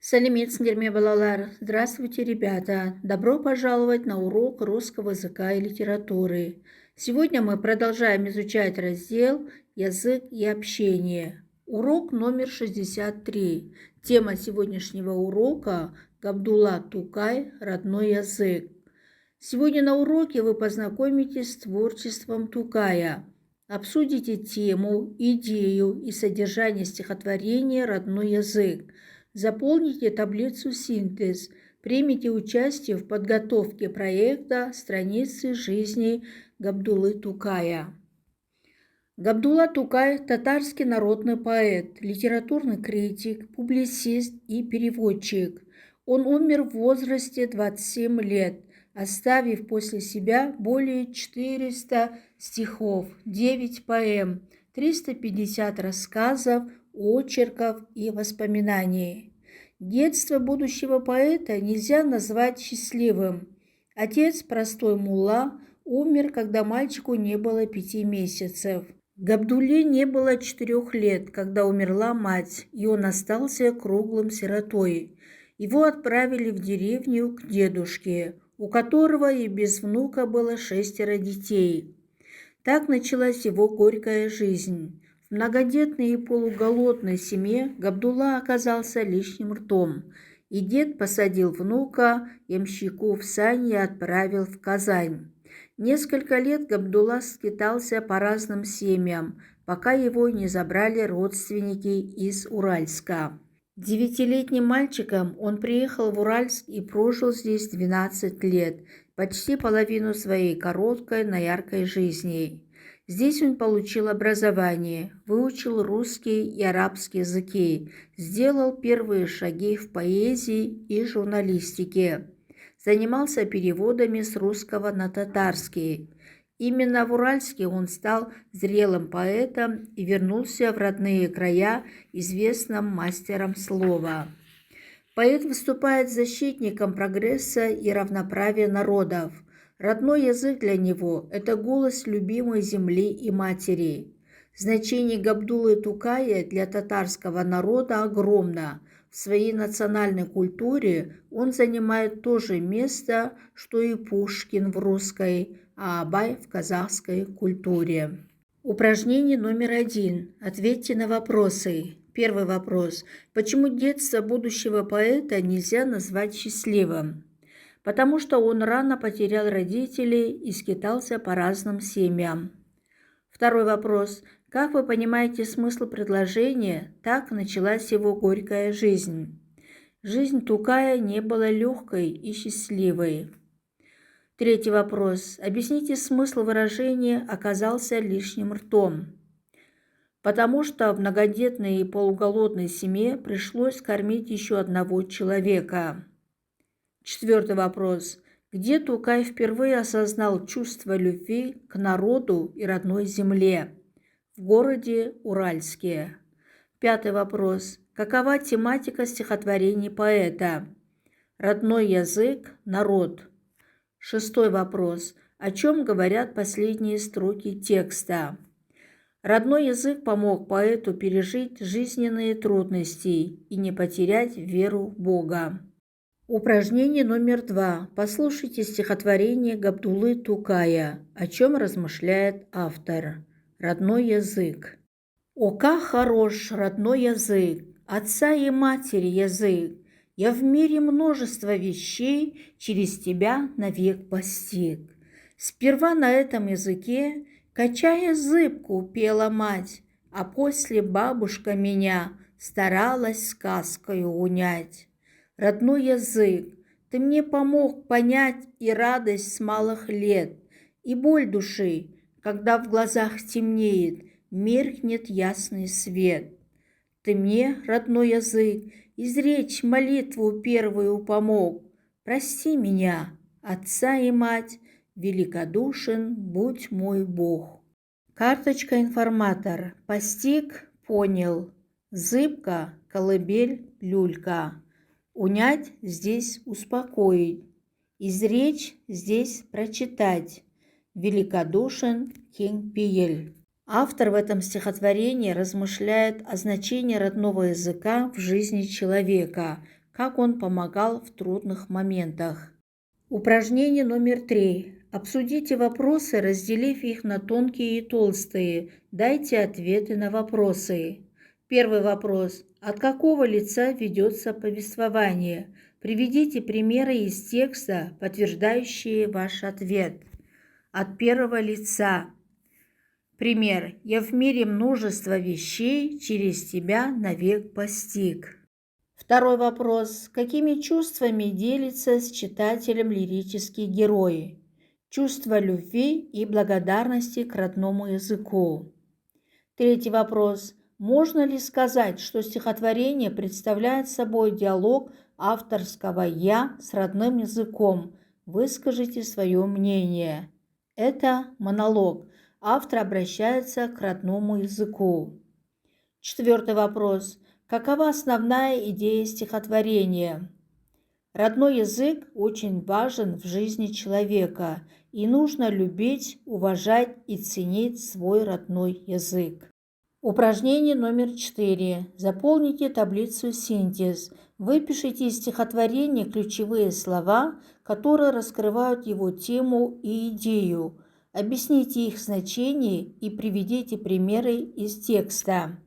Сәлеметсіңдер ме, балалар? Здравствуйте, ребята! Добро пожаловать на урок русского языка и литературы. Сегодня мы продолжаем изучать раздел «Язык и общение». Урок номер 63. Тема сегодняшнего урока «Габдулла Тукай. Родной язык». Сегодня на уроке вы познакомитесь с творчеством Тукая, обсудите тему, идею и содержание стихотворения «Родной язык». Заполните таблицу «Синтез», примите участие в подготовке проекта «Страницы жизни Габдуллы Тукая». Габдулла Тукай – татарский народный поэт, литературный критик, публицист и переводчик. Он умер в возрасте 27 лет, оставив после себя более 400 стихов, 9 поэм, 350 рассказов, очерков и воспоминаний. Детство будущего поэта нельзя назвать счастливым. Отец, простой мулла, умер, когда мальчику не было 5 месяцев. Габдулле не было 4 лет, когда умерла мать, и он остался круглым сиротой. Его отправили в деревню к дедушке, у которого и без внука было 6 детей. Так началась его горькая жизнь. В многодетной и полуголодной семье Габдулла оказался лишним ртом, и дед посадил внука, ямщику, в сани и отправил в Казань. Несколько лет Габдулла скитался по разным семьям, пока его не забрали родственники из Уральска. 9-летним мальчиком он приехал в Уральск и прожил здесь 12 лет, почти половину своей короткой, но яркой жизни. Здесь он получил образование, выучил русский и арабский языки, сделал первые шаги в поэзии и журналистике. Занимался переводами с русского на татарский. Именно в Уральске он стал зрелым поэтом и вернулся в родные края известным мастером слова. Поэт выступает защитником прогресса и равноправия народов. Родной язык для него – это голос любимой земли и матери. Значение Габдуллы Тукая для татарского народа огромно. В своей национальной культуре он занимает то же место, что и Пушкин в русской, а Абай в казахской культуре. Упражнение номер 1. Ответьте на вопросы. Первый вопрос. Почему детство будущего поэта нельзя назвать счастливым? Потому что он рано потерял родителей и скитался по разным семьям. Второй вопрос. Как вы понимаете смысл предложения «Так началась его горькая жизнь»? Жизнь Тукая не была легкой и счастливой. Третий вопрос. Объясните смысл выражения «оказался лишним ртом». Потому что в многодетной и полуголодной семье пришлось кормить еще одного человека. Четвертый вопрос. Где Тукай впервые осознал чувство любви к народу и родной земле? В городе Уральске. Пятый вопрос. Какова тематика стихотворений поэта? Родной язык, народ. Шестой вопрос. О чем говорят последние строки текста? Родной язык помог поэту пережить жизненные трудности и не потерять веру в Бога. Упражнение номер 2. Послушайте стихотворение Габдуллы Тукая. О чем размышляет автор? Родной язык. О, как хорош родной язык, отца и матери язык. Я в мире множество вещей через тебя навек постиг. Сперва на этом языке, качая зыбку, пела мать, а после бабушка меня старалась сказкою унять. Родной язык, ты мне помог понять и радость с малых лет, и боль души, когда в глазах темнеет, меркнет ясный свет. Ты мне, родной язык, изречь молитву первую помог. Прости меня, отца и мать, великодушен будь мой Бог. Карточка-информатор. Постиг, понял. Зыбка, колыбель, люлька. Унять здесь успокоить. Изречь здесь прочитать. Великодушен Кең пейіл. Автор в этом стихотворении размышляет о значении родного языка в жизни человека, как он помогал в трудных моментах. Упражнение номер 3. Обсудите вопросы, разделив их на тонкие и толстые. Дайте ответы на вопросы. Первый вопрос. От какого лица ведется повествование? Приведите примеры из текста, подтверждающие ваш ответ. От первого лица. Пример. «Я в мире множество вещей, через тебя навек постиг». Второй вопрос. Какими чувствами делится с читателем лирический герой? Чувство любви и благодарности к родному языку. Третий вопрос. Можно ли сказать, что стихотворение представляет собой диалог авторского «я» с родным языком? Выскажите свое мнение. Это монолог. Автор обращается к родному языку. Четвертый вопрос. Какова основная идея стихотворения? Родной язык очень важен в жизни человека, и нужно любить, уважать и ценить свой родной язык. Упражнение номер 4. Заполните таблицу «Синтез». Выпишите из стихотворения ключевые слова, которые раскрывают его тему и идею. Объясните их значение и приведите примеры из текста.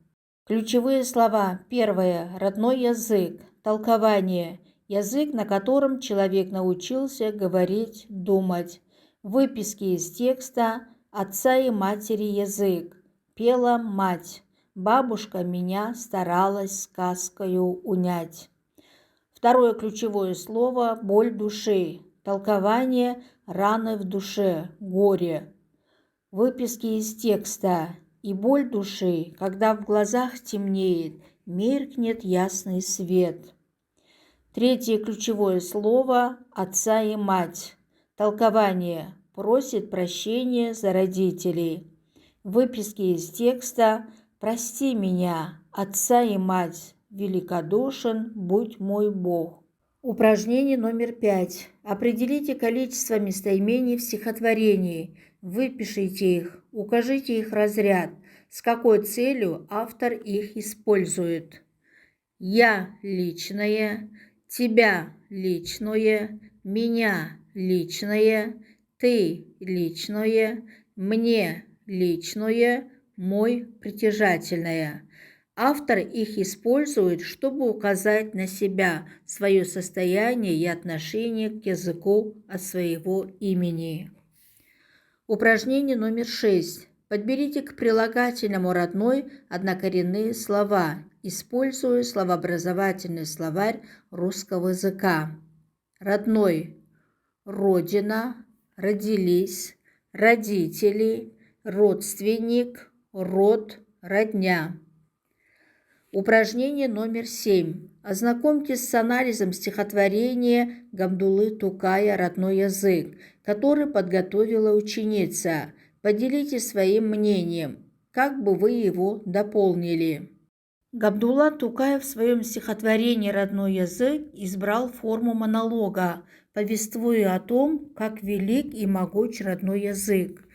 Ключевые слова. Первое. Родной язык. Толкование. Язык, на котором человек научился говорить, думать. Выписки из текста. Отца и матери язык. Пела мать. Бабушка меня старалась сказкою унять. Второе ключевое слово. Боль души. Толкование. Раны в душе. Горе. Выписки из текста. И боль души, когда в глазах темнеет, меркнет ясный свет. Третье ключевое слово – отца и мать. Толкование – просит прощения за родителей. Выписки из текста «Прости меня, отца и мать, великодушен будь мой Бог». Упражнение номер 5. Определите количество местоимений в стихотворении. Выпишите их, укажите их разряд, с какой целью автор их использует. Я личное, тебя личное, меня личное, ты личное, мне личное, мой притяжательное. Автор их использует, чтобы указать на себя, свое состояние и отношение к языку от своего имени. Упражнение номер 6. Подберите к прилагательному родной однокоренные слова, используя словообразовательный словарь русского языка. Родной – родина, родились, родители, родственник, род, родня. Упражнение номер 7. Ознакомьтесь с анализом стихотворения Габдуллы Тукая «Родной язык», который подготовила ученица. Поделитесь своим мнением, как бы вы его дополнили. Габдулла Тукай в своем стихотворении «Родной язык» избрал форму монолога, повествуя о том, как велик и могуч родной язык.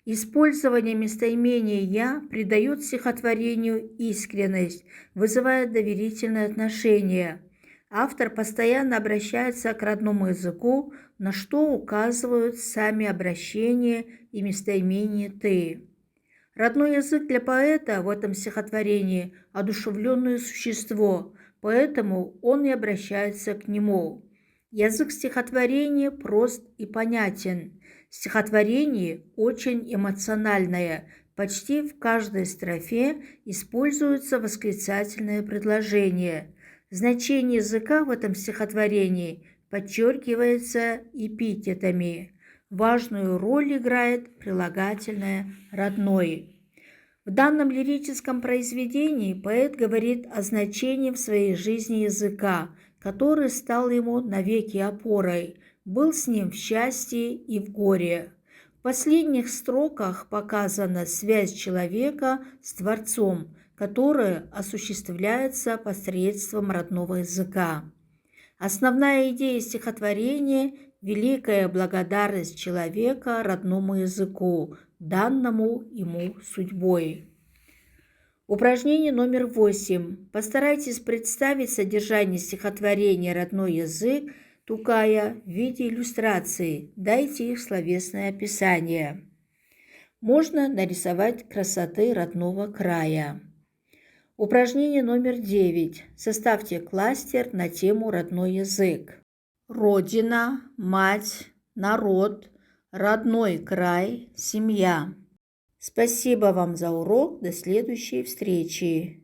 Использование местоимения «я» придает стихотворению искренность, вызывает доверительное отношение. Автор постоянно обращается к родному языку, на что указывают сами обращения и местоимения «ты». Родной язык для поэта в этом стихотворении – одушевленное существо, поэтому он и обращается к нему. Язык стихотворения прост и понятен. Стихотворение очень эмоциональное. Почти в каждой строфе используется восклицательное предложение. Значение языка в этом стихотворении подчеркивается эпитетами. Важную роль играет прилагательное «родной». В данном лирическом произведении поэт говорит о значении в своей жизни языка, который стал ему навеки опорой, был с ним в счастье и в горе. В последних строках показана связь человека с Творцом, которая осуществляется посредством родного языка. Основная идея стихотворения – великая благодарность человека родному языку, данному ему судьбой. Упражнение номер 8. Постарайтесь представить содержание стихотворения «Родной язык» Тукая в виде иллюстрации. Дайте их словесное описание. Можно нарисовать красоты родного края. Упражнение номер 9. Составьте кластер на тему «Родной язык». Родина, мать, народ, родной край, семья. Спасибо вам за урок. До следующей встречи.